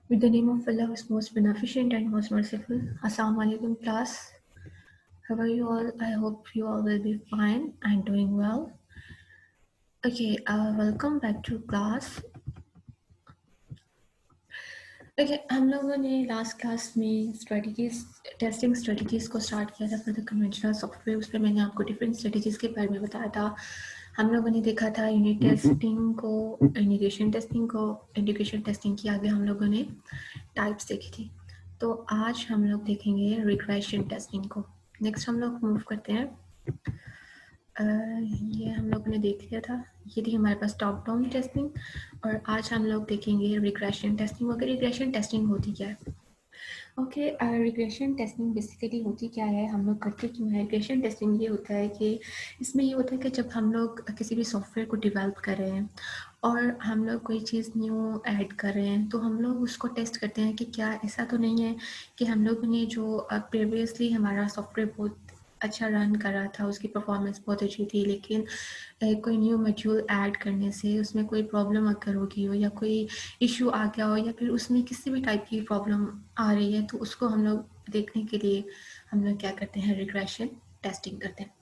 With the name of Allah who is most beneficent and most merciful. Assalamu alaikum class. How are you all? I hope you all will be fine and doing well. Okay, welcome back to class. Okay, हम लोगों ने last class में testing strategies को start किया था for the conventional software. उस पर मैंने आपको डिफरेंट स्ट्रेटजीज़ के बारे में बताया था। हम लोगों ने देखा था यूनिट टेस्टिंग को, इंटीग्रेशन टेस्टिंग को, इंटीग्रेशन टेस्टिंग की आगे हम लोगों ने टाइप्स देखी थी। तो आज हम लोग देखेंगे रिग्रेशन टेस्टिंग को। नेक्स्ट हम लोग मूव करते हैं। ये हम लोगों ने देख लिया था, ये थी हमारे पास टॉप डाउन टेस्टिंग, और आज हम लोग देखेंगे रिग्रेशन टेस्टिंग। अगर रिग्रेशन टेस्टिंग होती क्या है? ओके, रिग्रेशन टेस्टिंग बेसिकली होती क्या है, हम लोग करते क्यों है? रिग्रेशन टेस्टिंग ये होता है कि इसमें ये होता है कि जब हम लोग किसी भी सॉफ्टवेयर को डेवलप कर रहे हैं और हम लोग कोई चीज़ न्यू ऐड कर रहे हैं, तो हम लोग उसको टेस्ट करते हैं कि क्या ऐसा तो नहीं है कि हम लोग ने जो प्रीवियसली हमारा सॉफ्टवेयर बहुत अच्छा रन कर रहा था, उसकी परफॉर्मेंस बहुत अच्छी थी, लेकिन कोई न्यू मॉड्यूल ऐड करने से उसमें कोई प्रॉब्लम अगर होगी हो या कोई इशू आ गया हो या फिर उसमें किसी भी टाइप की प्रॉब्लम आ रही है, तो उसको हम लोग देखने के लिए हम लोग क्या करते हैं, रिग्रेशन टेस्टिंग करते हैं।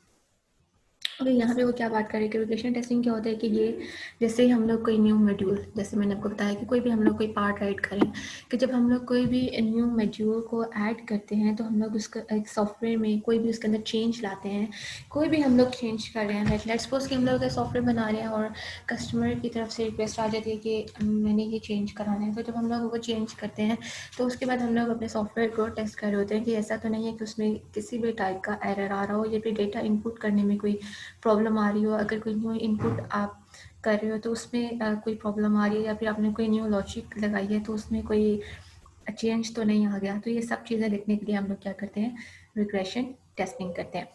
और यहाँ पे वो क्या बात करें कि रिग्रेशन टेस्टिंग क्या होता है कि ये जैसे ही हम लोग कोई न्यू मॉड्यूल, जैसे मैंने आपको बताया कि कोई भी हम लोग कोई पार्ट ऐड करें, कि जब हम लोग कोई भी न्यू मॉड्यूल को ऐड करते हैं तो हम लोग उसका एक सॉफ्टवेयर में कोई भी उसके अंदर चेंज लाते हैं, कोई भी हम लोग चेंज कर रहे हैं। लेट्स सपोज कि हम लोग सॉफ्टवेयर बना रहे हैं और कस्टमर की तरफ से रिक्वेस्ट आ जाती है कि मैंने ये चेंज कराना है, तो जब हम लोग वो चेंज करते हैं तो उसके बाद हम लोग अपने सॉफ्टवेयर को टेस्ट कर रहे होते हैं कि ऐसा तो नहीं है कि उसमें किसी भी टाइप का एरर आ रहा हो या फिर डेटा इनपुट करने में कोई प्रॉब्लम आ रही हो। अगर कोई न्यू इनपुट आप कर रहे हो तो उसमें कोई प्रॉब्लम आ रही है, या फिर आपने कोई न्यू लॉजिक लगाई है तो उसमें कोई चेंज तो नहीं आ गया। तो ये सब चीज़ें देखने के लिए हम लोग क्या करते हैं, रिग्रेशन टेस्टिंग करते हैं।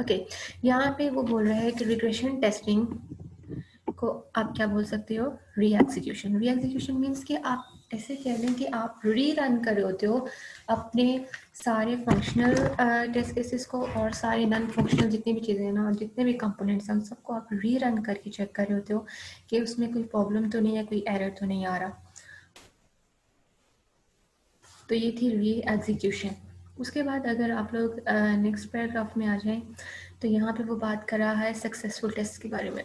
ओके, यहाँ पे वो बोल रहा है कि रिग्रेशन टेस्टिंग को आप क्या बोल सकते हो, री एग्जीक्यूशन। री एग्जीक्यूशन मीन्स कि आप ऐसे कह लें कि आप री रन कर रहे होते हो अपने सारे फंक्शनल टेस्ट केसेस को, और सारे नॉन फंक्शनल जितनी भी चीज़ें हैं ना, जितने भी कंपोनेंट्स हैं, उन सबको आप री रन करके चेक कर रहे होते हो कि उसमें कोई प्रॉब्लम तो नहीं है, कोई एरर तो नहीं आ रहा। तो ये थी री एग्जीक्यूशन। उसके बाद अगर आप लोग नेक्स्ट पैराग्राफ में आ जाएं, तो यहाँ पे वो बात कर रहा है सक्सेसफुल टेस्ट के बारे में।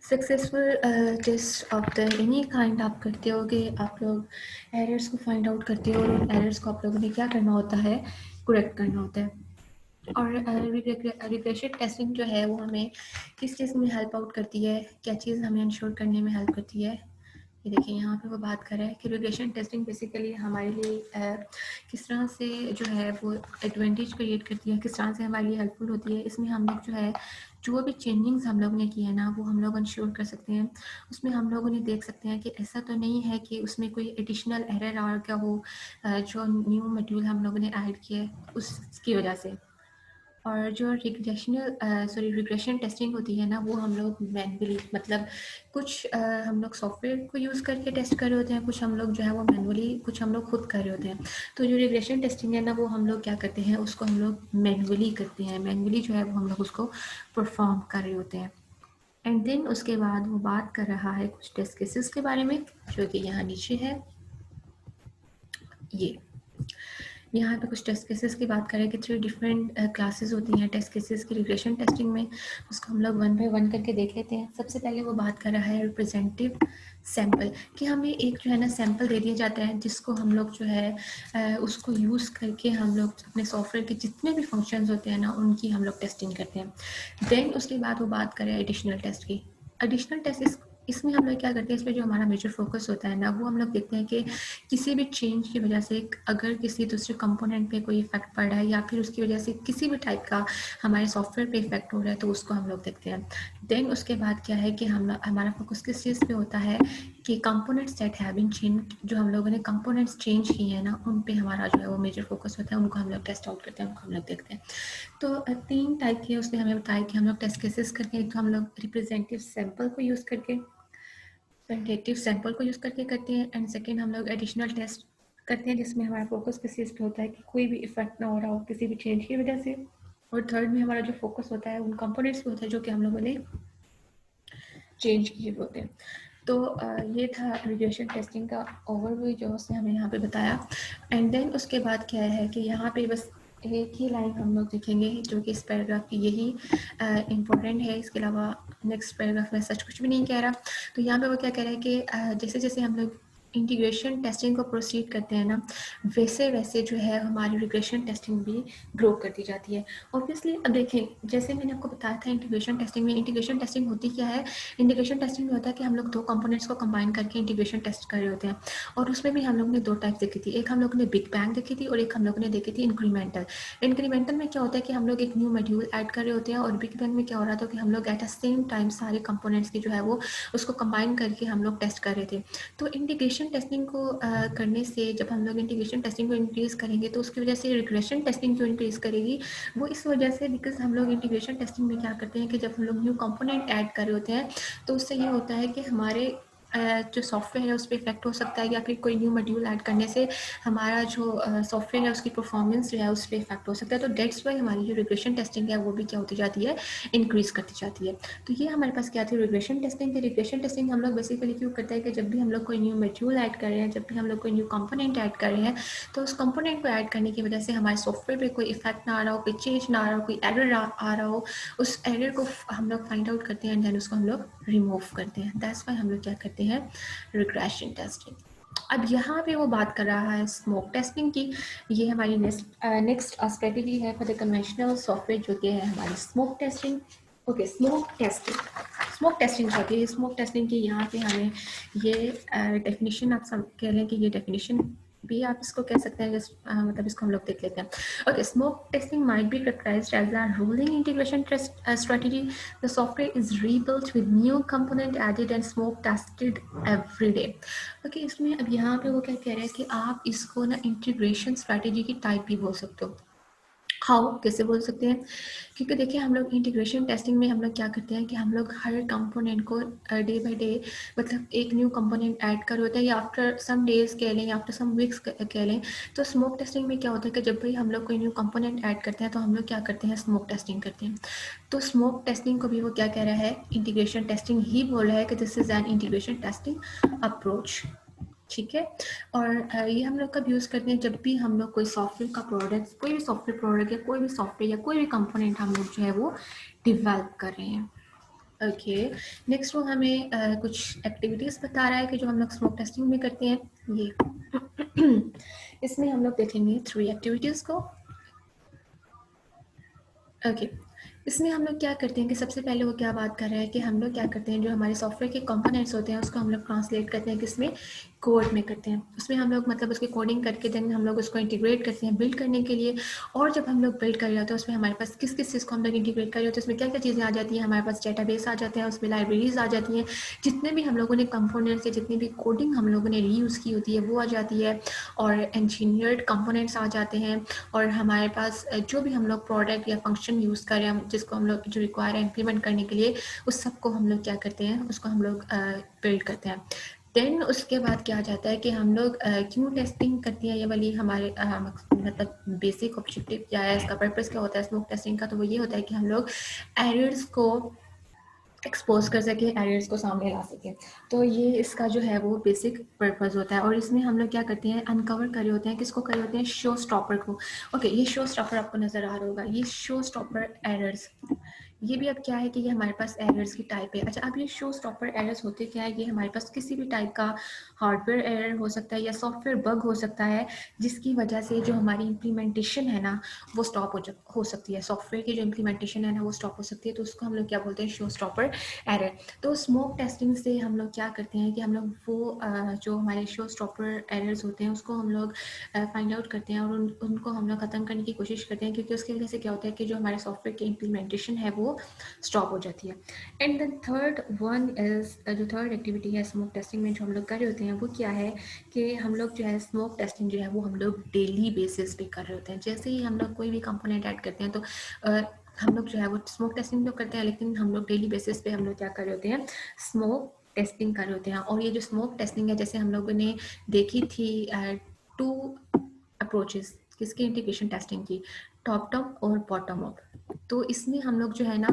Successful test of the any kind आप करते हो कि आप लोग एरर्स को फाइंड आउट करते हो, और उन एरर्स को आप लोगों ने क्या करना होता है, करेक्ट करना होता है। और रिग्रेशन टेस्टिंग जो है वो हमें किस चीज़ में हेल्प आउट करती है, क्या चीज़ हमें इंश्योर करने में हेल्प करती है। ये देखिए यहाँ पे वो बात कर रहा है कि रिग्रेशन टेस्टिंग बेसिकली हमारे लिए किस तरह से जो है वो एडवांटेज क्रिएट करती है, किस तरह से हमारे लिए हेल्पफुल होती है। इसमें हम लोग जो है जो भी चेंजिंग्स हम लोग ने किए हैं ना, वो हम लोग इंश्योर कर सकते हैं। उसमें हम लोगों ने देख सकते हैं कि ऐसा तो नहीं है कि उसमें कोई एडिशनल एरर आ गया हो जो न्यू मॉड्यूल हम लोगों ने ऐड किया है उसकी वजह से। और जो रिग्रेशन टेस्टिंग होती है ना, वो हम लोग मैनुअली, मतलब कुछ हम लोग सॉफ्टवेयर को यूज़ करके टेस्ट कर रहे होते हैं, कुछ हम लोग जो है वो मैनुअली, कुछ हम लोग खुद कर रहे होते हैं। तो जो रिग्रेशन टेस्टिंग है ना, वो हम लोग क्या करते हैं, उसको हम लोग मैनुअली करते हैं। मैनुअली जो है वो हम लोग उसको परफॉर्म कर रहे होते हैं। एंड देन उसके बाद वो बात कर रहा है कुछ टेस्ट केसेस के बारे में, जो कि यहाँ नीचे है। ये यहाँ पे कुछ टेस्ट केसेस की बात करें कि 3 डिफरेंट क्लासेस होती हैं टेस्ट केसेस की रिग्रेशन टेस्टिंग में। उसको हम लोग वन बाय वन करके देख लेते हैं। सबसे पहले वो बात कर रहा है रिप्रेजेंटेटिव सैंपल, कि हमें एक जो है ना सैंपल दे दिया जाता है, जिसको हम लोग जो है उसको यूज़ करके हम लोग अपने सॉफ्टवेयर के जितने भी फंक्शंस होते हैं ना, उनकी हम लोग टेस्टिंग करते हैं। देन उसके बाद वो बात करें एडिशनल टेस्ट की। एडिशनल टेस्ट इसमें हम लोग क्या करते हैं, इस पर जो हमारा मेजर फोकस होता है ना, वो हम लोग देखते हैं कि किसी भी चेंज की वजह से अगर किसी दूसरे कंपोनेंट पे कोई इफेक्ट पड़ रहा है, या फिर उसकी वजह से किसी भी टाइप का हमारे सॉफ्टवेयर पे इफेक्ट हो रहा है, तो उसको हम लोग देखते हैं। देन उसके बाद क्या है कि हमारा फोकस किस चीज़ पे होता है कि components that have been change, जो हम लोगों ने कंपोनेंट्स चेंज किए हैं ना, उन पे हमारा जो है वो मेजर फोकस होता है, उनको हम लोग टेस्ट आउट करते हैं, उनको हम लोग देखते हैं। तो 3 टाइप के उसने हमें बताया कि हम लोग टेस्ट केसेस करके, एक तो हम लोग रिप्रेजेंटेटिव सैंपल को यूज़ करके, रिप्रेजेंटेटिव सैंपल को यूज़ करके करते हैं। एंड सेकेंड हम लोग एडिशनल टेस्ट करते हैं, जिसमें हमारा फोकस किस चीज़ पे होता है कि कोई भी इफेक्ट ना हो रहा हो किसी भी चेंज की वजह से। और थर्ड में हमारा जो फोकस होता है उन कंपोनेंट्स पे होता है जो कि हम लोगों ने चेंज किए होते हैं। तो ये था रिग्रेशन टेस्टिंग का ओवरव्यू जो उसने हमें यहाँ पे बताया। एंड देन उसके बाद क्या है कि यहाँ पे बस एक ही लाइन हम लोग देखेंगे जो कि इस पैराग्राफ की यही इम्पोर्टेंट है, इसके अलावा नेक्स्ट पैराग्राफ में सच कुछ भी नहीं कह रहा। तो यहाँ पे वो क्या कह रहा है कि जैसे जैसे हम लोग इंटीग्रेशन टेस्टिंग को प्रोसीड करते हैं ना, वैसे वैसे जो है हमारी रिग्रेशन टेस्टिंग भी ग्रो करती जाती है। ऑब्वियसली अब देखें, जैसे मैंने आपको बताया था इंटीग्रेशन टेस्टिंग होती क्या है। इंटीग्रेशन टेस्टिंग में होता है कि हम लोग दो कंपोनेंट्स को कंबाइन करके इंटीग्रेशन टेस्ट कर रहे होते हैं, और उसमें भी हम लोग ने दो टाइप देखी थी। एक हम लोग ने बिग बैंग देखी थी और एक हम लोग ने देखी थी इंक्रीमेंटल। इंक्रीमेंटल में क्या होता है कि हम लोग एक न्यू मॉड्यूल ऐड कर रहे होते हैं, और बिग बैंग में क्या हो रहा था कि हम लोग एट अ सेम टाइम सारे कंपोनेंट्स की जो है वो उसको कंबाइन करके हम लोग टेस्ट कर रहे थे। तो इंटीग्रेशन टेस्टिंग को करने से जब हम लोग इंटीग्रेशन टेस्टिंग को इंक्रीज करेंगे तो उसकी वजह से रिग्रेशन टेस्टिंग क्यों इंक्रीज करेगी, वो इस वजह से बिकॉज हम लोग इंटीग्रेशन टेस्टिंग में क्या करते हैं कि जब हम लोग न्यू कंपोनेंट ऐड कर रहे होते हैं तो उससे ये होता है कि हमारे जो सॉफ्टवेयर है उस पर इफेक्ट हो सकता है, या फिर कोई न्यू मॉड्यूल ऐड करने से हमारा जो सॉफ्टवेयर है उसकी परफॉर्मेंस जो है उस पर इफेक्ट हो सकता है। तो डेट्स वाई हमारी जो रिग्रेशन टेस्टिंग है वो भी क्या होती जाती है, इंक्रीज करती जाती है। तो ये हमारे पास क्या थी, रिग्रेशन टेस्टिंग थी। रिग्रेशन टेस्टिंग हम लोग बेसिकली क्यों करते हैं कि जब भी हम लोग कोई न्यू मॉड्यूल ऐड कर रहे हैं, जब भी हम लोग कोई न्यू कंपोनेंट ऐड कर रहे हैं, तो उस कंपोनेंट को ऐड करने की वजह से हमारे सॉफ्टवेयर पे कोई इफेक्ट ना आ रहा हो, कोई चेंज ना आ रहा हो, कोई एरर आ रहा हो, उस एरर को हम लोग फाइंड आउट करते हैं एंड देन उसको हम लोग रिमूव करते हैं। दैट्स वाई हम लोग क्या करते हैं, रिग्रेशन टेस्टिंग। अब यहाँ पे वो बात कर रहा है स्मोक टेस्टिंग की। ये हमारी नेक्स्ट स्ट्रेटेजी है फॉर द कन्वेंशनल सॉफ्टवेयर, जो कि है हमारी smoke testing. Okay, smoke testing होती है। स्मोक टेस्टिंग की यहाँ पे हमें ये डेफिनेशन आप सब कह लें कि ये डेफिनेशन भी आप इसको कह सकते हैं, मतलब इसको हम लोग देख लेते हैं। Okay, smoke testing might be characterized as a rolling integration test strategy. The software is rebuilt with new component added and smoke tested every day. Okay, इसमें अब यहाँ पे वो क्या कह रहे हैं कि आप इसको ना इंटीग्रेशन स्ट्रैटेजी की टाइप भी बोल सकते हो। हाउ, कैसे बोल सकते हैं, क्योंकि देखिए हम लोग इंटीग्रेशन टेस्टिंग में हम लोग क्या करते हैं कि हम लोग हर कंपोनेंट को डे बाय डे, मतलब एक न्यू कंपोनेंट ऐड कर होता है, या आफ्टर सम डेज कह लें या आफ्टर सम वीक्स कह लें। तो स्मोक टेस्टिंग में क्या होता है कि जब भी हम लोग कोई न्यू कंपोनेंट ऐड करते हैं तो हम लोग क्या करते हैं, स्मोक टेस्टिंग करते हैं। तो स्मोक टेस्टिंग को भी वो क्या कह रहा है, इंटीग्रेशन टेस्टिंग ही बोल रहा है कि this is an integration testing approach. ठीक है। और ये हम लोग कब यूज़ करते हैं, जब भी हम लोग कोई सॉफ्टवेयर का प्रोडक्ट, कोई भी सॉफ्टवेयर प्रोडक्ट या कोई भी सॉफ्टवेयर या कोई भी कंपोनेंट हम लोग जो है वो डिवेल्प कर रहे हैं। ओके, नेक्स्ट वो हमें कुछ एक्टिविटीज़ बता रहा है कि जो हम लोग स्मोक टेस्टिंग में करते हैं। ये इसमें हम लोग देखेंगे 3 एक्टिविटीज़ को। ओके, इसमें हम लोग क्या करते हैं कि सबसे पहले वो क्या बात कर रहा है कि हम लोग क्या करते हैं, जो हमारे सॉफ्टवेयर के कंपोनेंट्स होते हैं उसको हम लोग ट्रांसलेट करते हैं किसमें, कोड में करते हैं। उसमें हम लोग मतलब उसकी कोडिंग करके देन हम लोग उसको इंटीग्रेट करते हैं बिल्ड करने के लिए। और जब हम लोग बिल्ड कर रहे होते हैं उसमें हमारे पास किस किस चीज़ को हम लोग इंटीग्रेट कर रहे होते हैं, उसमें क्या क्या चीज़ें आ जाती हैं, हमारे पास डेटाबेस आ जाते हैं, उसमें लाइब्रेरीज आ जाती हैं, जितने भी हम लोगों ने कंपोनेंट्स या जितनी भी कोडिंग हम लोगों ने रीयूज़ की होती है वो आ जाती है, और इंजीनियर्ड कंपोनेंट्स आ जाते हैं। और हमारे पास जो भी हम लोग प्रोडक्ट या फंक्शन यूज़ करें, जिसको हम लोग जो रिक्वायर है इम्प्लीमेंट करने के लिए, उस सब को हम लोग क्या करते हैं, उसको हम लोग बिल्ड करते हैं। देन उसके बाद क्या आ जाता है कि हम लोग क्यों टेस्टिंग करती हैं, ये वाली हमारे मतलब बेसिक ऑब्जेक्टिव क्या है, इसका पर्पस क्या होता है स्मोक टेस्टिंग का, तो वो ये होता है कि हम लोग एरर्स को एक्सपोज कर सके, एरर्स को सामने ला सके। तो ये इसका जो है वो बेसिक पर्पस होता है। और इसमें हम लोग क्या करते हैं, अनकवर कर रहे होते हैं, किसको कर रहे होते हैं, शो स्टॉपर को। ओके, ये शो स्टॉपर आपको नजर आ रहा होगा, ये शो स्टॉपर एरर्स। ये भी अब क्या है कि ये हमारे पास एरर्स की टाइप है। अच्छा, अब ये शो स्टॉपर एरर्स होते क्या है, ये हमारे पास किसी भी टाइप का हार्डवेयर एरर हो सकता है या सॉफ्टवेयर बग हो सकता है, जिसकी वजह से जो हमारी इम्प्लीमेंटेशन है ना वो स्टॉप हो सकती है। सॉफ्टवेयर की जो इम्प्लीमेंटेशन है ना वो स्टॉप हो सकती है, तो उसको हम लोग क्या बोलते हैं, शो स्टॉपर एरर। तो स्मोक टेस्टिंग से हम लोग क्या करते हैं कि हम लोग वो जो हमारे शो स्टॉपर एरर्स होते हैं उसको हम लोग फाइंड आउट करते हैं, और उनको हम लोग ख़त्म करने की कोशिश करते हैं, क्योंकि उसकी वजह से क्या होता है कि जो हमारे सॉफ्टवेयर की इम्प्लीमेंटेशन है वो स्टॉप हो जाती है। And the third one is, जो थर्ड एक्टिविटी है स्मोक टेस्टिंग में जो हम लोग कर रहे होते हैं वो क्या है कि हम लोग जो है स्मोक टेस्टिंग जो है वो हम लोग डेली बेसिस पे कर रहे होते हैं। जैसे ही हम लोग कोई भी कंपोनेंट ऐड करते हैं तो हम लोग जो है वो स्मोक टेस्टिंग तो करते हैं, लेकिन हम लोग डेली बेसिस पे हम लोग क्या कर रहे होते हैं, स्मोक टेस्टिंग कर रहे होते हैं। और ये जो स्मोक टेस्टिंग है, जैसे हम लोगों ने देखी थी 2 अप्रोचेस, किसकी इंटीग्रेशन टेस्टिंग की, टॉप डाउन और बॉटम अप। तो इसमें हम लोग जो है ना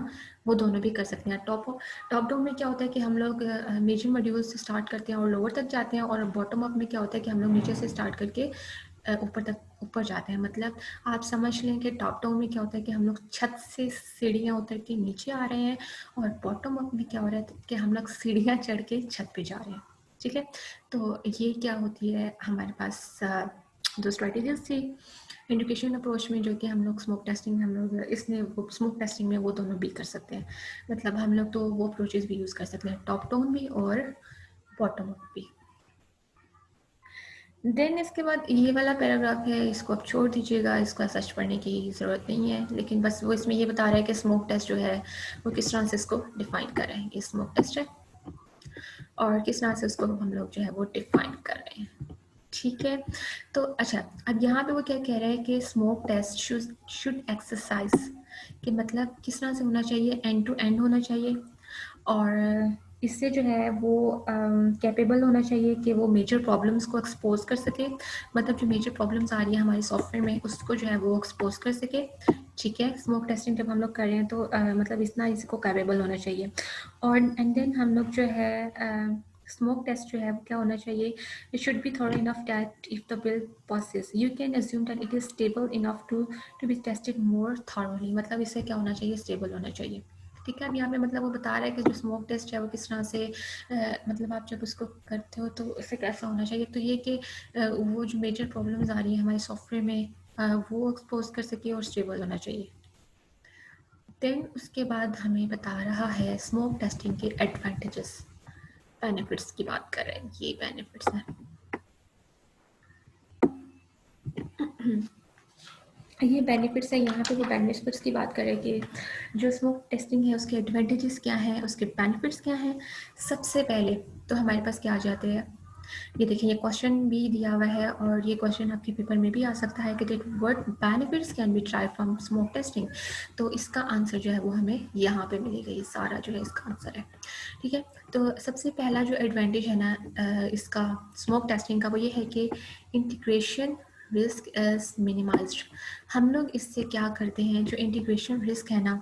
वो दोनों भी कर सकते हैं। टॉप डाउन में क्या होता है कि हम लोग मेजर मॉड्यूल से स्टार्ट करते हैं और लोअर तक जाते हैं, और बॉटम अप में क्या होता है कि हम लोग नीचे से स्टार्ट करके ऊपर जाते हैं। मतलब आप समझ लें कि टॉप डाउन में क्या होता है कि हम लोग छत से सीढ़ियाँ उतर के नीचे आ रहे हैं, और बॉटम अप में क्या हो रहा है कि हम लोग सीढ़ियाँ चढ़ के छत पे जा रहे हैं। ठीक है, तो ये क्या होती है हमारे पास दो स्ट्रेटेजीज थी एजुकेशन अप्रोच में, जो कि हम लोग स्मोक टेस्टिंग हम लोग इसमें वो स्मोक टेस्टिंग में वो दोनों भी कर सकते हैं। मतलब हम लोग तो वो अप्रोचेज भी यूज़ कर सकते हैं, टॉप डाउन भी और बॉटम अप भी। देन इसके बाद ये वाला पैराग्राफ है, इसको आप छोड़ दीजिएगा, इसको सच पढ़ने की ज़रूरत नहीं है, लेकिन बस वो इसमें ये बता रहा है कि स्मोक टेस्ट जो है वो किस तरह से इसको डिफाइन कर रहे हैं। ये स्मोक टेस्ट है और किस तरह से उसको हम लोग जो है वो डिफाइन कर रहे हैं। ठीक है, तो अच्छा, अब यहाँ पे वो क्या कह रहा है कि स्मोक टेस्ट शुड एक्सरसाइज, कि मतलब किस तरह से होना चाहिए, एंड टू एंड होना चाहिए, और इससे जो है वो कैपेबल होना चाहिए कि वो मेजर प्रॉब्लम्स को एक्सपोज कर सके। मतलब जो मेजर प्रॉब्लम्स आ रही है हमारे सॉफ्टवेयर में उसको जो है वो एक्सपोज कर सके। ठीक है, स्मोक टेस्टिंग जब हम लोग कर रहे हैं तो मतलब इतना इसको कैपेबल होना चाहिए। और एंड देन हम लोग जो है स्मोक टेस्ट जो है वो क्या होना चाहिए, it should be thorough enough that if the bill passes you can assume that it is stable enough to be tested more thoroughly। मतलब इससे क्या होना चाहिए, स्टेबल होना चाहिए। ठीक है, अब यहाँ पे मतलब वो बता रहा है कि जो स्मोक टेस्ट है वो किस तरह से मतलब आप जब उसको करते हो तो उससे कैसा होना चाहिए। तो ये कि वो जो मेजर प्रॉब्लम्स आ रही है हमारे सॉफ्टवेयर में वो एक्सपोज कर सके और स्टेबल होना चाहिए। देन उसके बाद हमें बता रहा है स्मोक टेस्टिंग के एडवांटेजेस, बेनिफिट्स की बात कर रहे हैं, ये बेनिफिट्स हैं। ये बेनिफिट्स है, यहाँ पे वो बेनिफिट्स की बात करें कि जो स्मोक टेस्टिंग है उसके एडवांटेजेस क्या हैं, उसके बेनिफिट्स क्या हैं। सबसे पहले तो हमारे पास क्या आ जाते हैं, ये देखिए ये क्वेश्चन भी दिया हुआ है और ये क्वेश्चन आपके पेपर में भी आ सकता है कि what benefits can be try from smoke testing. तो इसका आंसर जो है वो हमें यहाँ पे मिलेगा, ये सारा जो है इसका आंसर है। ठीक है, तो सबसे पहला जो एडवांटेज है ना इसका स्मोक टेस्टिंग का, वो ये है कि इंटीग्रेशन रिस्क इज मिनिमाइज्ड। हम लोग इससे क्या करते हैं, जो इंटीग्रेशन रिस्क है ना,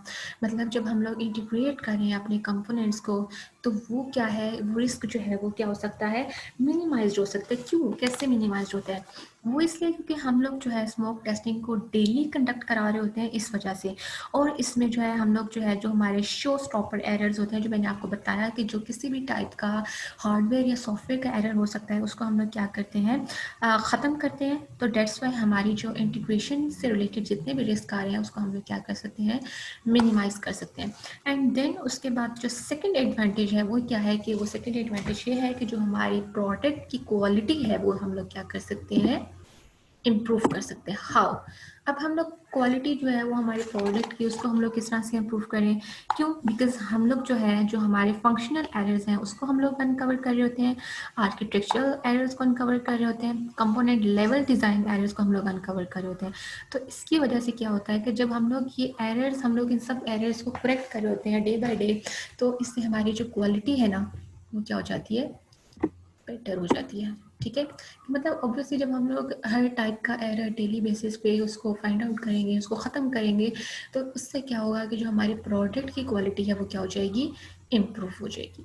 मतलब जब हम लोग इंटीग्रेट करें अपने कंपोनेंट्स को तो वो क्या है, वो रिस्क जो है वो क्या हो सकता है, मिनिमाइज हो सकता है। क्यों, कैसे मिनिमाइज होता है, वो इसलिए क्योंकि हम लोग जो है स्मोक टेस्टिंग को डेली कंडक्ट करा रहे होते हैं इस वजह से। और इसमें जो है हम लोग जो है जो हमारे शो स्टॉपर एरर्स होते हैं, जो मैंने आपको बताया कि जो किसी भी टाइप का हार्डवेयर या सॉफ्टवेयर का एरर हो सकता है उसको हम लोग क्या करते हैं, ख़त्म करते हैं। तो डेट्स वाई हमारी जो इंटीग्रेशन से रिलेटेड जितने भी रिस्क आ रहे हैं उसको हम लोग क्या कर सकते हैं, मिनिमाइज कर सकते हैं। एंड देन उसके बाद जो सेकंड एडवांटेज है वो क्या है, कि वो सेकंड एडवांटेज ये है कि जो हमारी प्रोडक्ट की क्वालिटी है वो हम लोग क्या कर सकते हैं, इम्प्रूव कर सकते हैं। हाउ, अब हम लोग क्वालिटी जो है वो हमारे प्रोडक्ट की उसको हम लोग किस तरह से इम्प्रूव करें, क्यों, बिकॉज हम लोग जो है जो हमारे फंक्शनल एरर्स हैं उसको हम लोग अनकवर कर रहे होते हैं, आर्किटेक्चरल एरर्स को अनकवर कर रहे होते हैं, कंपोनेंट लेवल डिज़ाइन एरर्स को हम लोग अनकवर कर रहे होते हैं। तो इसकी वजह से क्या होता है कि जब हम लोग ये एरर्स, हम लोग इन सब एरर्स को करेक्ट कर रहे होते हैं डे बाय डे, तो इससे हमारी जो क्वालिटी है ना वो क्या हो जाती है, बेटर हो जाती है। ठीक है, मतलब ऑब्वियसली जब हम लोग हर टाइप का एरर डेली बेसिस पे उसको फाइंड आउट करेंगे, उसको ख़त्म करेंगे, तो उससे क्या होगा कि जो हमारे प्रोडक्ट की क्वालिटी है वो क्या हो जाएगी, इम्प्रूव हो जाएगी।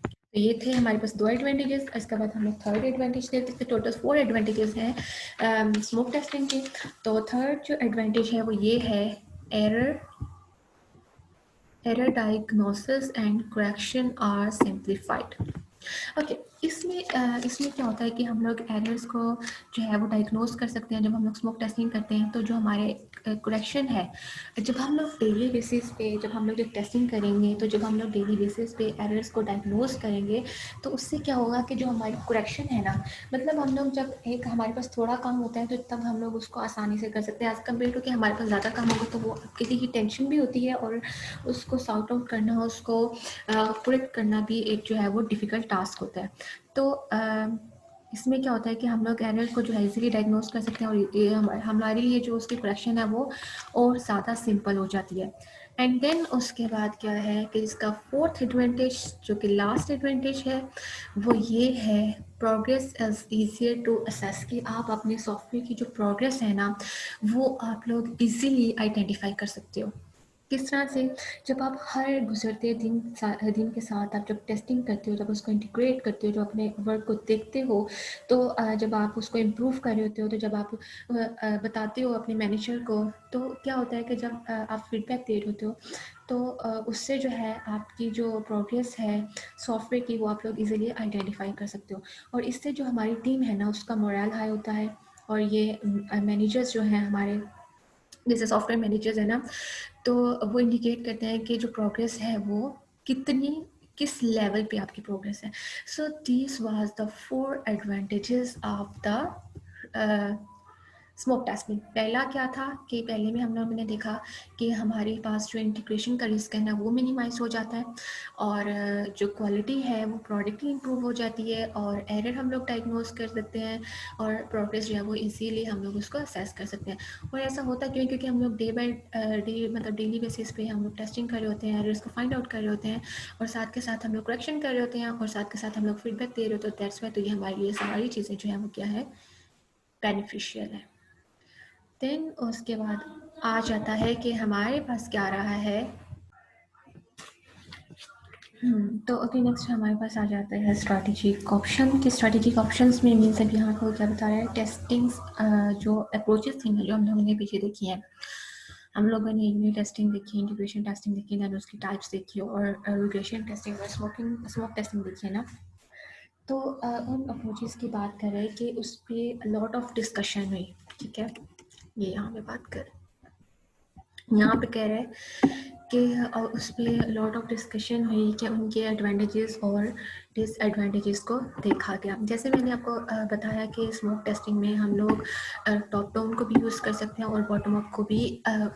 तो ये थे हमारे पास दो एडवांटेजेस। इसके बाद हम लोग थर्ड एडवांटेज देखते हैं। टोटल 4 एडवांटेजेस हैं स्मोक टेस्टिंग के। तो थर्ड जो एडवांटेज है वो ये है, error diagnosis and correction are simplified. Okay, इसमें क्या होता है कि हम लोग एरर्स को जो है वो डायग्नोज कर सकते हैं। जब हम लोग स्मोक टेस्टिंग करते हैं तो जो हमारे करेक्शन है, जब हम लोग डेली बेसिस पे जब हम लोग जब टेस्टिंग करेंगे, तो जब हम लोग डेली बेसिस पे एरर्स को डायग्नोज करेंगे तो उससे क्या होगा कि जो हमारी करेक्शन है ना, मतलब हम लोग जब एक हमारे पास थोड़ा काम होता है तो तब हम लोग उसको आसानी से कर सकते हैं, एज़ कम्पेयर टू कि हमारे पास ज़्यादा काम होगा तो वो आपके लिए ही टेंशन भी होती है, और उसको सॉर्ट आउट करना, उसको करेक्ट करना भी एक जो है वो डिफ़िकल्ट टास्क होता है। तो इसमें क्या होता है कि हम लोग एरर को जो है इजीली डायग्नोज कर सकते हैं, और ये हमारे लिए जो उसकी करेक्शन है वो और ज़्यादा सिंपल हो जाती है। एंड देन उसके बाद क्या है कि इसका फोर्थ एडवांटेज जो कि लास्ट एडवांटेज है वो ये है, progress is easier to assess, कि आप अपने सॉफ्टवेयर की जो प्रोग्रेस है ना वो आप लोग इजीली आइडेंटिफाई कर सकते हो। किस तरह से, जब आप हर गुजरते दिन के साथ आप जब टेस्टिंग करते हो, जब उसको इंटीग्रेट करते हो, जब अपने वर्क को देखते हो, तो जब आप उसको इम्प्रूव कर रहे होते हो, तो जब आप बताते हो अपने मैनेजर को, तो क्या होता है कि जब आप फीडबैक दे रहे होते हो, तो उससे जो है आपकी जो प्रोग्रेस है सॉफ्टवेयर की वो आप लोग इजीली आइडेंटिफाई कर सकते हो। और इससे जो हमारी टीम है ना उसका मोरल हाई होता है। और ये मैनेजर्स जो हैं हमारे, जैसे सॉफ्टवेयर मैनेजर्स है ना, तो वो इंडिकेट करते हैं कि जो प्रोग्रेस है वो कितनी, किस लेवल पे आपकी प्रोग्रेस है। So this was the 4 advantages of the smoke testing. पहला क्या था कि पहले में हम लोगों ने देखा कि हमारे पास जो इंटीग्रेशन का रिस्क है ना वो मिनिमाइज हो जाता है, और जो क्वालिटी है वो प्रोडक्ट की इम्प्रूव हो जाती है, और एरर हम लोग डायग्नोज कर सकते हैं, और प्रोग्रेस जो है वो इजीली हम लोग उसको असेस कर सकते हैं। और ऐसा होता क्यों, क्योंकि हम लोग डे बाई डे मतलब डेली बेसिस पे हम लोग टेस्टिंग कर रहे होते हैं, एरर्स को फाइंड आउट कर रहे होते हैं, और साथ के साथ हम लोग करेक्शन कर रहे होते हैं, और साथ के साथ हम लोग फीडबैक दे रहे होते हैं। दैट्स वाई, तो ये हमारे लिए सारी चीज़ें जो है वो क्या है, बेनिफिशियल है। देन उसके बाद आ जाता है कि हमारे पास क्या रहा है। तो अभी नेक्स्ट हमारे पास आ जाता है स्ट्रैटेजिक ऑप्शन। कि स्ट्रैटेजिक ऑप्शंस में मीन्स अभी यहाँ को क्या बता रहा है, टेस्टिंग्स जो अप्रोचेस थी ना जो हम लोगों ने पीछे देखी है, हम लोगों ने यूनिट टेस्टिंग देखी, इंटीग्रेशन टेस्टिंग देखी, देन उसकी टाइप्स देखी, और रिग्रेशन टेस्टिंग और स्मोक टेस्टिंग देखी है ना। तो उन अप्रोचेस की बात करें कि उस पर लॉट ऑफ डिस्कशन हुई। ठीक है, ये यहाँ पे बात करें, यहाँ पे कह रहे हैं कि उस पर लॉट ऑफ डिस्कशन हुई कि उनके एडवांटेजेस और डिसएडवांटेजेस को देखा गया। जैसे मैंने आपको बताया कि स्मोक टेस्टिंग में हम लोग टॉप डाउन को भी यूज़ कर सकते हैं और बॉटम अप को भी,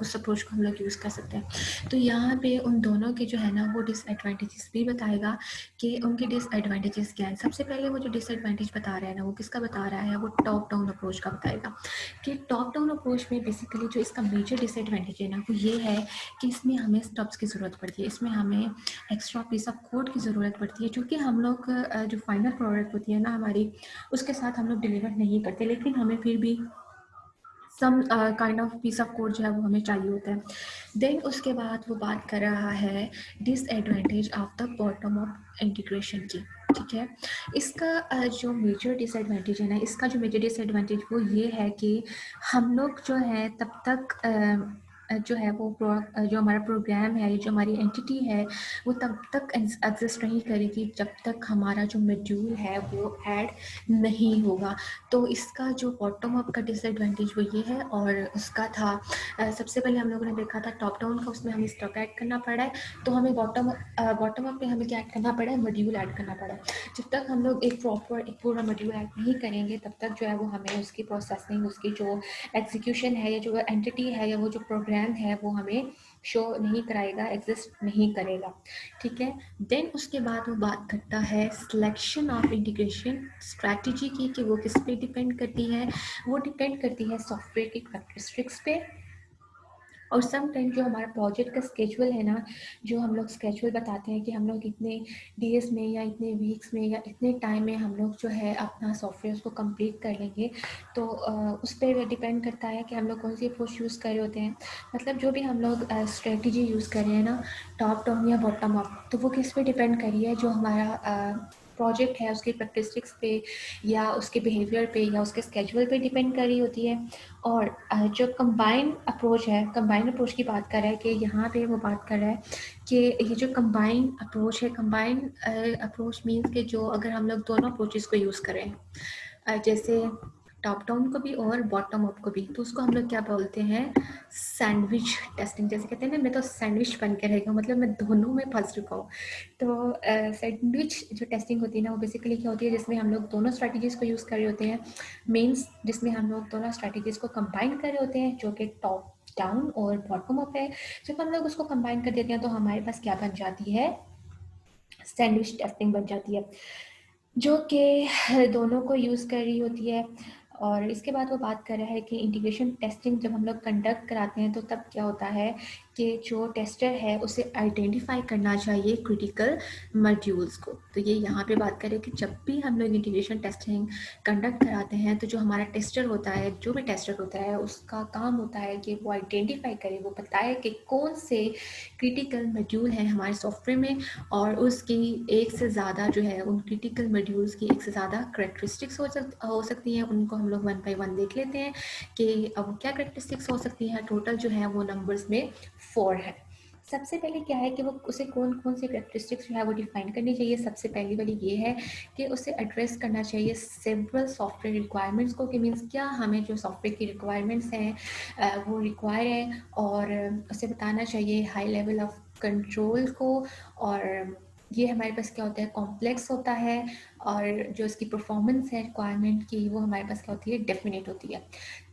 उस अप्रोच को हम लोग यूज़ कर सकते हैं। तो यहाँ पे उन दोनों के जो है ना वो डिसएडवांटेजेस भी बताएगा कि उनके डिसएडवांटेजेस क्या है। सबसे पहले वो जो डिसएडवांटेज बता रहा है ना वो किसका बता रहा है, वो टॉप डाउन अप्रोच का बताएगा। कि टॉप डाउन अप्रोच में बेसिकली जो इसका मेजर डिसएडवांटेज है ना वो ये है कि इसमें हमें स्टब्स की ज़रूरत पड़ती है, इसमें हमें एक्स्ट्रा पीस ऑफ कोड की ज़रूरत पड़ती है, क्योंकि हम लोग जो फाइनल प्रोडक्ट होती है ना हमारी, उसके साथ हम लोग डिलीवर नहीं करते, लेकिन हमें फिर भी some kind of piece of code जो है वो हमें चाहिए होता है। देन उसके बाद वो बात कर रहा है disadvantage of the bottom of integration की। ठीक है, इसका जो मेजर डिसएडवांटेज है ना, इसका जो मेजर डिसएडवांटेज वो ये है कि हम लोग जो है तब तक जो है वो जो हमारा प्रोग्राम है, जो हमारी एंटिटी है, वो तब तक एग्जिस्ट नहीं करेगी जब तक हमारा जो मॉड्यूल है वो ऐड नहीं होगा। तो इसका जो बॉटम अप का डिसएडवांटेज वो ये है। और उसका था सबसे पहले हम लोगों ने देखा था टॉप डाउन का, उसमें हमें स्टॉक ऐड करना पड़ा है, तो हमें बॉटम अप में हमें क्या ऐड करना पड़ा है, मॉड्यूल ऐड करना पड़ा है। जब तक हम लोग एक पूरा मॉड्यूल ऐड नहीं करेंगे तब तक जो है वो हमें उसकी प्रोसेसिंग, उसकी जो एग्जीक्यूशन है, या जो एंटिटी है, या वो जो प्रोग्राम है वो हमें शो नहीं कराएगा, एग्जिस्ट नहीं करेगा। ठीक है, देन उसके बाद वो बात करता है सिलेक्शन ऑफ इंटीग्रेशन स्ट्रैटेजी की, कि वो किस पे डिपेंड करती है, वो डिपेंड करती है सॉफ्टवेयर की कैरेक्टरिस्टिक्स पे। और सम टाइम जो हमारा प्रोजेक्ट का स्केजुअल है ना, जो हम लोग स्केजुअल बताते हैं कि हम लोग इतने डेज में या इतने वीक्स में या इतने टाइम में हम लोग जो है अपना सॉफ्टवेयर को कंप्लीट कर लेंगे, तो उस पर डिपेंड करता है कि हम लोग कौन सी अप्रोच यूज़ कर रहे होते हैं। मतलब जो भी हम लोग स्ट्रेटजी यूज़ कर रहे हैं ना, टॉप डाउन या बॉटम अप, तो वो किस पे डिपेंड करी है, जो हमारा प्रोजेक्ट है उसके प्रैक्टिस्टिक्स पे, या उसके बिहेवियर पे, या उसके स्केजुअल पे डिपेंड कर रही होती है। और जो कंबाइन अप्रोच है, कंबाइन अप्रोच की बात कर रहा है कि यहाँ पे वो बात कर रहा है कि ये जो कंबाइन अप्रोच है, कंबाइन अप्रोच मीन्स कि जो अगर हम लोग दोनों अप्रोचेस को यूज़ करें, जैसे टॉप डाउन को भी और बॉटम अप को भी, तो उसको हम लोग क्या बोलते हैं, सैंडविच टेस्टिंग। जैसे कहते हैं ना, मैं तो सैंडविच बन के रह गया, मतलब मैं दोनों में फंस चुका हूँ। तो सैंडविच जो टेस्टिंग होती है ना वो बेसिकली क्या होती है, जिसमें हम लोग दोनों स्ट्रैटेजीज़ को यूज़ कर रहे होते हैं, मीन्स जिसमें हम लोग दोनों स्ट्रैटेजीज़ को कंबाइन कर रहे होते हैं, जो कि टॉप डाउन और बॉटम अप है। जब हम लोग उसको कंबाइन कर देते हैं तो हमारे पास क्या बन जाती है, सैंडविच टेस्टिंग बन जाती है, जो कि दोनों को यूज़ कर रही होती है। और इसके बाद वो बात कर रहा है कि इंटीग्रेशन टेस्टिंग जब हम लोग कंडक्ट कराते हैं तो तब क्या होता है कि जो टेस्टर है उसे आइडेंटिफाई करना चाहिए क्रिटिकल मॉड्यूल्स को। तो ये यहाँ पे बात करें कि जब भी हम लोग इंटीग्रेशन टेस्टिंग कंडक्ट कराते हैं तो जो हमारा टेस्टर होता है, जो भी टेस्टर होता है, उसका काम होता है कि वो आइडेंटिफाई करे, वो बताए कि कौन से क्रिटिकल मॉड्यूल हैं हमारे सॉफ्टवेयर में, और उसकी एक से ज़्यादा जो है उन क्रिटिकल मॉड्यूल्स की एक से ज़्यादा करेक्टरिस्टिक्स हो सकती हैं। उनको हम लोग 1 बाय 1 देख लेते हैं कि अब क्या करेक्टरिस्टिक्स हो सकती हैं। टोटल जो है वो नंबर्स में 4 है। सबसे पहले क्या है कि वो उसे कौन कौन से करेक्टरिस्टिक्स जो है वो डिफाइन करनी चाहिए। सबसे पहली वाली ये है कि उसे एड्रेस करना चाहिए सेवरल सॉफ्टवेयर रिक्वायरमेंट्स को, कि मीन्स क्या हमें जो सॉफ्टवेयर की रिक्वायरमेंट्स हैं वो रिक्वायर है, और उसे बताना चाहिए हाई लेवल ऑफ कंट्रोल को, और ये हमारे पास क्या होता है, कॉम्प्लेक्स होता है, और जो इसकी परफॉर्मेंस है रिक्वायरमेंट की वो हमारे पास क्या होती है, डेफिनेट होती है।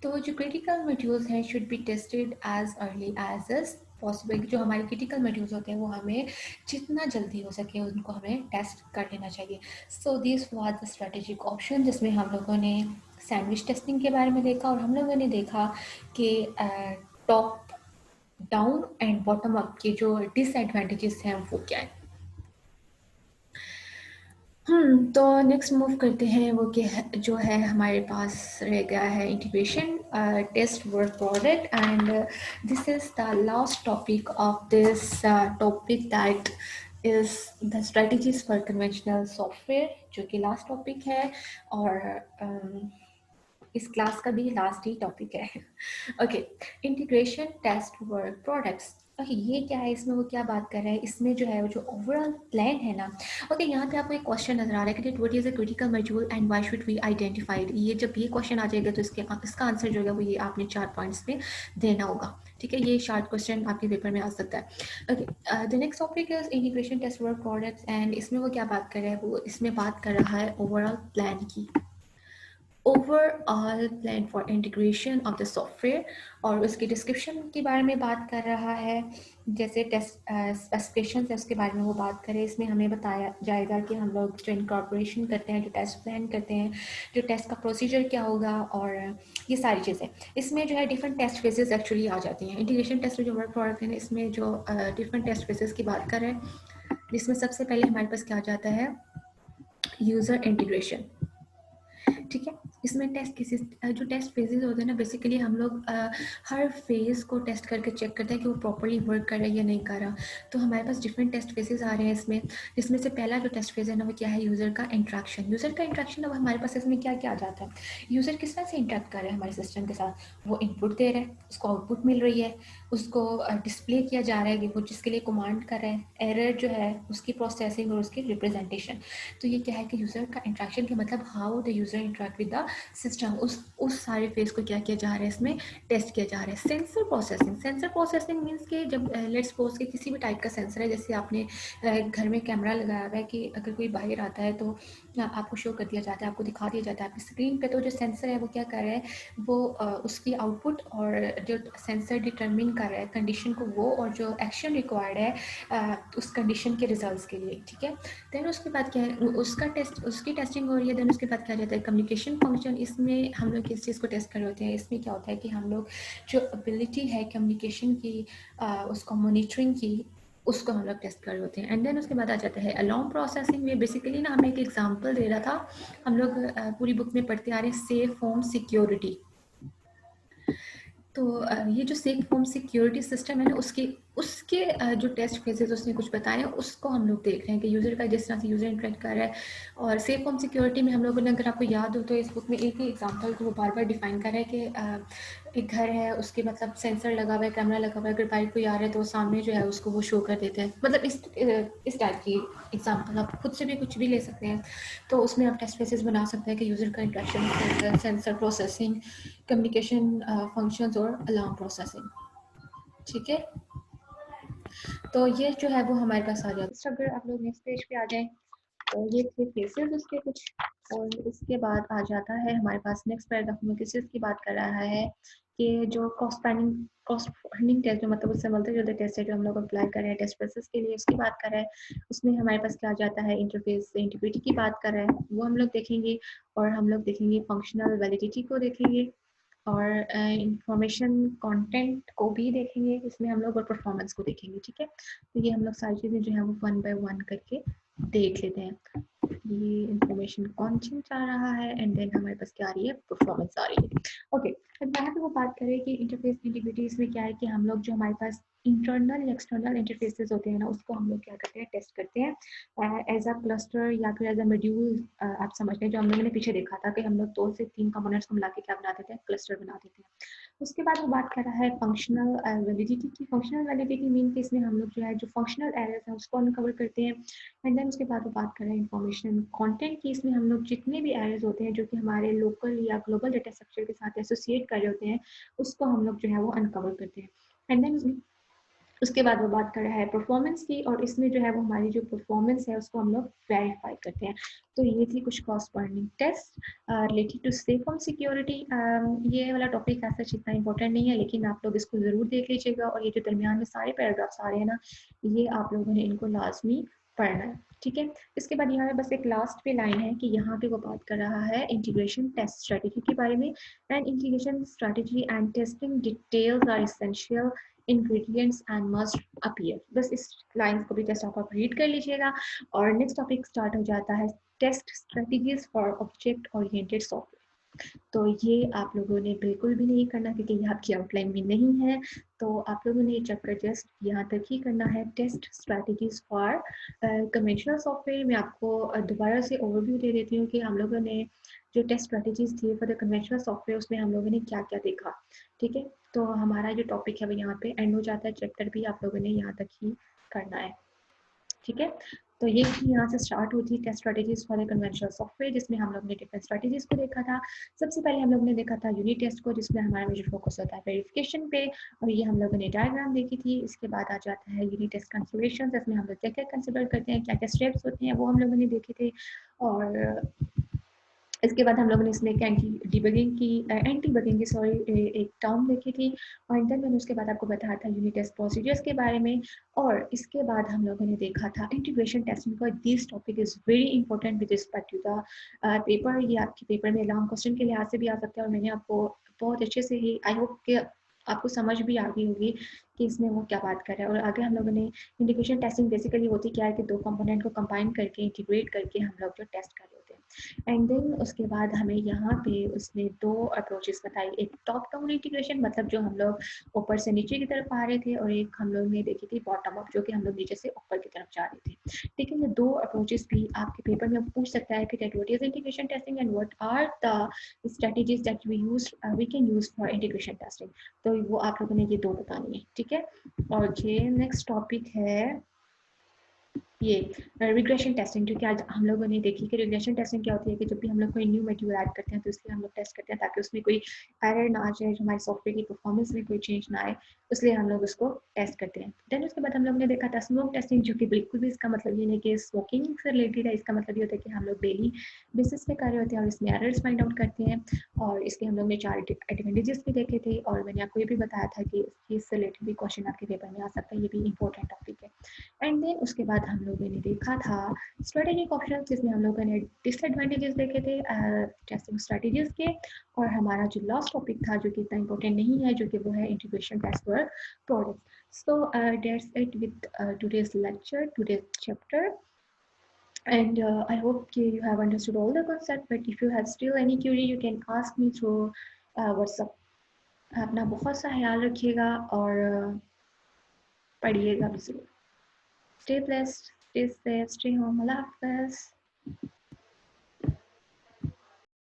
तो जो क्रिटिकल मॉड्यूल्स हैं should be tested as early as possible. जो हमारे क्रिटिकल मॉड्यूल्स होते हैं वो हमें जितना जल्दी हो सके उनको हमें टेस्ट कर लेना चाहिए। So this was the strategic option, जिसमें हम लोगों ने सैंडविच टेस्टिंग के बारे में देखा, और हम लोगों ने देखा कि top down and bottom up के जो डिसएडवांटेजेस हैं वो क्या है। तो नेक्स्ट मूव करते हैं, वो क्या है, जो है हमारे पास रह गया है integration test work product, and this is the last topic of this topic, that is the strategies for conventional software, जो कि लास्ट टॉपिक है, और इस क्लास का भी लास्ट ही टॉपिक है। Okay, integration test work products. Okay, ये क्या है, इसमें वो क्या बात कर रहा है, इसमें जो है वो जो ओवरऑल प्लान है ना। ओके, यहाँ पे आपको एक क्वेश्चन नजर आ रहा है कि what is a critical module and why should we identified. ये जब ये क्वेश्चन आ जाएगा तो इसका आंसर जो है वो ये आपने 4 पॉइंट्स में देना होगा। ठीक है, ये शार्ट क्वेश्चन आपके पेपर में आ सकता है। Okay, the next topic is integration test work products, and इसमें वो क्या बात कर रहा है, वो इसमें बात कर रहा है ओवरऑल प्लान की, overall plan for integration of the software, और उसकी डिस्क्रिप्शन के बारे में बात कर रहा है। जैसे टेस्ट स्पेसिफिकेशन है उसके बारे में वो बात करें। इसमें हमें बताया जाएगा कि हम लोग जो इनकॉर्पोरेशन करते हैं, जो टेस्ट प्लान करते हैं, जो टेस्ट का प्रोसीजर क्या होगा, और ये सारी चीज़ें। इसमें जो है डिफरेंट टेस्ट फेजेस एक्चुअली आ जाती हैं। इंटीग्रेशन टेस्ट जो वर्क प्रोडक्ट है, इसमें जो डिफरेंट टेस्ट फेजेस की बात करें, जिसमें सबसे पहले हमारे पास क्या आ जाता है, यूज़र इंटीग्रेशन। ठीक है, इसमें टेस्ट केसेस, जो टेस्ट फेजेस होते हैं ना, बेसिकली हम लोग हर फेज को टेस्ट करके चेक करते हैं कि वो प्रॉपर्ली वर्क कर रहा है या नहीं कर रहा। तो हमारे पास डिफरेंट टेस्ट फेजेस आ रहे हैं इसमें, जिसमें से पहला जो टेस्ट फेज है ना वो क्या है, यूज़र का इंट्रैक्शन। यूज़र का इंट्रैक्शन, अब हमारे पास इसमें क्या क्या आ जाता है, यूज़र किस तरह से इंटरेक्ट कर रहा है हमारे सिस्टम के साथ। वो इनपुट दे रहा है, उसको आउटपुट मिल रही है, उसको डिस्प्ले किया जा रहा है कि वो जिसके लिए कमांड कर रहा है, एरर जो है उसकी प्रोसेसिंग और उसकी रिप्रेजेंटेशन। तो ये क्या है कि यूज़र का इंट्रैक्शन के मतलब how the user interact with the system, उस सारे फेज को क्या किया जा रहा है, इसमें टेस्ट किया जा रहा है। Sensor processing, sensor processing means कि जब लेट्स सपोज कि किसी भी टाइप का सेंसर है, जैसे आपने घर में कैमरा लगाया हुआ है कि अगर कोई बाहर आता है तो आपको शो कर दिया जाता है, आपको दिखा दिया जाता है आपकी स्क्रीन पे। तो जो सेंसर है वो क्या कर रहा है, वो उसकी आउटपुट और जो सेंसर डिटरमिन कर रहा है कंडीशन को, वो और जो एक्शन रिक्वायर्ड है उस कंडीशन के रिजल्ट्स के लिए। ठीक है, देन उसके बाद क्या है, उसकी टेस्टिंग हो रही है। देन उसके बाद क्या जाता है, कम्युनिकेशन फंक्शन। इसमें हम लोग किस चीज़ को टेस्ट कर रहे होते हैं, इसमें क्या होता है कि हम लोग जो एबिलिटी है कम्युनिकेशन की, उसको मॉनिटरिंग की, उसको हम लोग टेस्ट कर रहे होते हैं। एंड देन उसके बाद आ जाता है अलार्म प्रोसेसिंग में। बेसिकली ना हमें एक एग्जांपल दे रहा था, हम लोग पूरी बुक में पढ़ते आ रहे हैं, सेफ होम सिक्योरिटी। तो ये जो सेफ होम सिक्योरिटी सिस्टम है ना, उसके जो टेस्ट फेजेस उसने कुछ बताए हैं, उसको हम लोग देख रहे हैं कि यूज़र का जिस तरह से यूज़र इंटरेक्ट कर रहा है। और सेफ होम सिक्योरिटी में हम लोगों ने, अगर आपको याद हो तो इस बुक में एक ही एग्जांपल को वो बार बार डिफाइन कर रहा है कि एक घर है, उसके मतलब सेंसर लगा हुआ है, कैमरा लगा हुआ है, अगर बाइक कोई आ रहा है तो सामने जो है उसको वो शो कर देते हैं। मतलब इस टाइप की एग्जाम्पल आप खुद से भी कुछ भी ले सकते हैं। तो उसमें आप टेस्ट फेसेस बना सकते हैं कि यूज़र का interaction, sensor processing, communication functions और अलार्म प्रोसेसिंग। ठीक है, तो ये जो है वो हमारे पास आ जाता है। अगर आप लोग नेक्स्ट पेज पे आ जाएं, तो ये थे केसेस उसके कुछ, और इसके बाद आ जाता है हमारे पास नेक्स्ट पैराग्राफ में केसेस की बात कर रहा है कि जो कॉस्ट फंडिंग टेस्ट, जो मतलब उससे मिलते जुलते टेस्ट है जो हम लोग अप्लाई कर रहे हैं टेस्ट प्रोसेस के लिए, उसकी बात कर रहे हैं। उसमें हमारे पास क्या आ जाता है, इंटरफेस से इंटीग्रिटी की बात कर रहे हैं, वो हम लोग देखेंगे। और हम लोग देखेंगे फंक्शनल वैलिडिटी को देखेंगे। और इंफॉर्मेशन कंटेंट को भी देखेंगे इसमें हम लोग, और परफॉर्मेंस को देखेंगे। ठीक है, तो ये हम लोग सारी चीज़ें जो है वो 1 बाय 1 करके देख लेते हैं। ये इंफॉर्मेशन कंटेंट आ रहा है एंड देन हमारे पास क्या आ रही है, परफॉर्मेंस आ रही है। ओके, अब यहाँ पे वो बात करें कि इंटरफेस इंटीग्रिटी इसमें क्या है कि हम लोग जो हमारे पास इंटरनल या एक्सटर्नल इंटरफेसेस होते हैं ना, उसको हम लोग क्या करते हैं, टेस्ट करते हैं एज अ क्लस्टर या फिर एज अ मॉड्यूल। आप समझ लें, जो हम लोगों ने पीछे देखा था कि हम लोग 2 से 3 कंपोनेंट्स को मिला के क्या बना देते हैं, क्लस्टर बना देते हैं। उसके बाद वो बात कर रहा है फंक्शनल वैलिडिटी की। फंक्शनल वैलिडिटी मीन कि इसमें हम लोग जो है जो फंक्शनल एरर्स हैं उसको अनकवर करते हैं। एंड देन उसके बाद वो बात कर रहे हैं इंफॉर्मेशन कंटेंट की। इसमें हम लोग जितने भी एरर्स होते हैं जो कि हमारे लोकल या ग्लोबल डेटा स्ट्रक्चर के साथ एसोसिएट कर रहे होते हैं, उसको हम लोग जो है वो अनकवर करते हैं। एंड देन उसके बाद वो बात कर रहा है परफॉर्मेंस की, और इसमें जो है वो हमारी जो परफॉर्मेंस है उसको हम लोग वेरीफाई करते हैं। तो ये थी कुछ corresponding test related to safe home security. ये वाला टॉपिक ऐसा इतना इंपॉर्टेंट नहीं है, लेकिन आप लोग इसको ज़रूर देख लीजिएगा, और ये जो दरमियान में सारे पैराग्राफ्स आ रहे हैं ना, ये आप लोगों ने इनको लाजमी पढ़ना है। ठीक है, इसके बाद यहाँ पे बस एक लास्ट पे लाइन है कि यहाँ पे वो बात कर रहा है इंटीग्रेशन टेस्ट स्ट्रेटेजी के बारे में। And integration strategy and testing details are essential ingredients and must appear। बस इस लाइन को भी जस्ट आप रीड कर लीजिएगा, और नेक्स्ट टॉपिक स्टार्ट हो जाता है test strategies for object oriented software. तो ये आप लोगों ने बिल्कुल भी नहीं करना, क्योंकि ये आपकी आउटलाइन में नहीं है। तो आप लोगों ने चैप्टर जस्ट यहाँ तक ही करना है, test strategies for conventional software. मैं आपको दोबारा से ओवरव्यू दे देती हूँ कि हम लोगों ने जो टेस्ट स्ट्रेटजीज थी फॉर द कन्वेंशनल सॉफ्टवेयर, उसमें हम लोगों ने क्या क्या देखा। ठीक है, तो हमारा जो टॉपिक है वो यहाँ पे एंड हो जाता है, चैप्टर भी आप लोगों ने यहाँ तक ही करना है। ठीक है, तो ये यहाँ से स्टार्ट होती है test strategies for the conventional software, जिसमें हम लोग ने डिफरेंट स्ट्रेटेजीज को देखा था। सबसे पहले हम लोग ने देखा था यूनिट टेस्ट को, जिसमें हमारा मेजर फोकस होता है वेरिफिकेशन पे, और ये हम लोगों ने डायग्राम देखी थी। इसके बाद आ जाता है यूनिट टेस्ट कंसिडरेशन, जिसमें हम लोग क्या क्या कंसिडर करते हैं, क्या क्या स्टेप्स होते हैं, वो हम लोगों ने देखे थे। और इसके बाद हम लोगों ने इसमें एंटी बगिंग की सॉरी एक टर्म देखी थी। और देन मैंने उसके बाद आपको बताया था यूनिट टेस्ट प्रोसीजर्स के बारे में। और इसके बाद हम लोगों ने देखा था इंटीग्रेशन टेस्टिंग का। This topic is very important with respect to the paper. ये आपके पेपर में लॉन्ग क्वेश्चन के लिहाज से भी आ सकता है, और मैंने आपको बहुत अच्छे से ही, आई होप कि आपको समझ भी आ गई होगी कि इसमें वो क्या बात कर रहा है। और आगे हम लोगों ने इंटीग्रेशन टेस्टिंग बेसिकली होती क्या है कि 2 कंपोनेंट को कंबाइन करके इंटीग्रेट करके हम लोग जो टेस्ट कर रहे होते हैं। एंड देन उसके बाद हमें यहाँ पे उसने 2 अप्रोचेस बताई, एक टॉप डाउन इंटीग्रेशन, मतलब जो हम लोग ऊपर से नीचे की तरफ आ रहे थे, और एक हम लोग ने देखी थी बॉटम अप, जो कि हम लोग नीचे से ऊपर की तरफ जा रहे थे। ठीक है, ये 2 अप्रोचेस भी आपके पेपर में पूछ सकता है कि what is integration testing and what are the strategies that we can use for integration testing. तो वो आप लोगों ने ये 2 बतानी है। ठीक है, और ये नेक्स्ट टॉपिक है ये रिग्रेशन टेस्टिंग, जो कि आज हम लोगों ने देखी कि रिग्रेशन टेस्टिंग क्या होती है कि जब भी हम लोग कोई न्यू मॉड्यूल ऐड करते हैं तो इसलिए हम लोग टेस्ट करते हैं ताकि उसमें कोई एरर ना आ जाए, जो हमारे सॉफ्टवेयर की परफॉर्मेंस में कोई चेंज ना आए, इसलिए हम लोग उसको टेस्ट करते हैं। देन उसके बाद हम लोग ने देखा था स्मोक टेस्टिंग, जो कि बिल्कुल भी इसका मतलब ये नहीं कि स्मोकिंग से रिलेटेड है। इसका मतलब ये होता है कि हम लोग डेली बेसिस पे कर रहे होते हैं और इसमें एरर्स फाइंड आउट करते हैं, और इसके हम लोग ने 4 एडवांटेजेस भी देखे थे। और मैंने आपको ये भी बताया था कि इससे रिलेटेड भी क्वेश्चन आपके पेपर में आ सकता है, ये भी इंपॉर्टेंट टॉपिक है। एंड देन उसके बाद हम लोगों ने देखा था स्ट्रेटेजिक ऑप्शन, जिसमें हम लोगों ने डिसएडवांटेजेस देखे थे टेस्टिंग स्ट्रेटेजीज के। और हमारा जो लास्ट टॉपिक था, जो कि इतना इंपॉर्टेंट नहीं है, जो कि वो है integration test for products. So that's it with today's lecture, today's chapter. And I hope you have understood all the concept, but if you have still any query you can ask me through WhatsApp. अपना बहुत सा ख्याल रखिएगा और पढ़िएगा भी जरूर। Stay blessed, stay safe, stay home. Allah Hafiz.